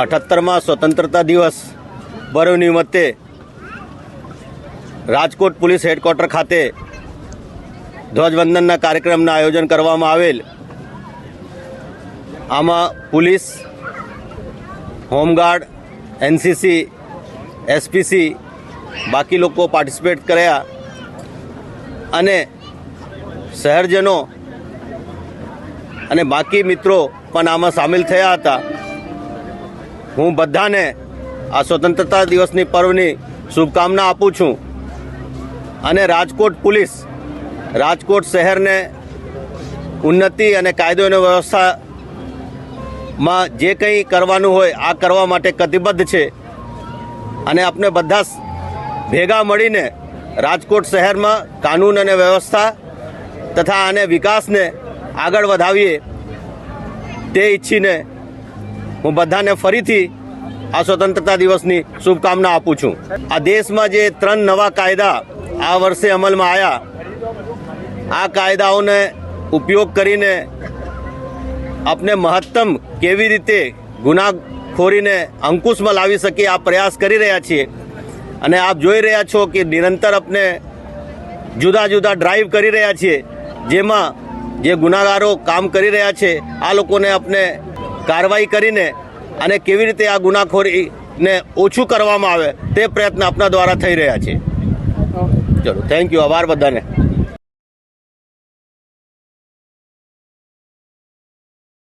78માં સ્વતંત્રતા દિવસ પર્વ નિમિત્તે રાજકોટ પોલીસ હેડક્વાર્ટર ખાતે ધ્વજવંદનના કાર્યક્રમનું આયોજન કરવામાં આવેલ। આમાં પોલીસ, હોમગાર્ડ, એનસીસી, એસપીસી બાકી લોકો પાર્ટિસિપેટ કર્યા અને શહેરજનો અને બાકી મિત્રો પણ આમાં સામેલ થયા હતા। હું બધાને આ સ્વતંત્રતા દિવસની પર્વની શુભકામના આપું છું અને રાજકોટ પોલીસ રાજકોટ શહેરને ઉન્નતિ અને કાયદો અને વ્યવસ્થામાં જે કંઈ કરવાનું હોય આ કરવા માટે કટિબદ્ધ છે અને આપણે બધા ભેગા મળીને રાજકોટ શહેરમાં કાનૂન અને વ્યવસ્થા તથા આને વિકાસને આગળ વધાવીએ તે ઈચ્છીને હું બધાને ફરીથી આ સ્વતંત્રતા દિવસની શુભકામના આપું છું। આ દેશમાં જે 3 નવા કાયદા આ વર્ષે અમલમાં આવ્યા, આ કાયદાઓને ઉપયોગ કરીને આપણે મહત્તમ કેવી રીતે ગુનાખોરીને અંકુશમાં લાવી શકીએ આ પ્રયાસ કરી રહ્યા છીએ અને આપ જોઈ રહ્યા છો કે નિરંતર આપણે જુદા જુદા ડ્રાઈવ કરી રહ્યા છીએ, જેમાં જે ગુનાગારો કામ કરી રહ્યા છે આ લોકોને આપણે કાર્યવાહી કરીને અને કેવી રીતે આ ગુનાખોરીને ઓછું કરવામાં આવે તે પ્રયત્ન આપણા દ્વારા થઈ રહ્યા છે। ચલો, થેન્ક યુ, આભાર બધાને।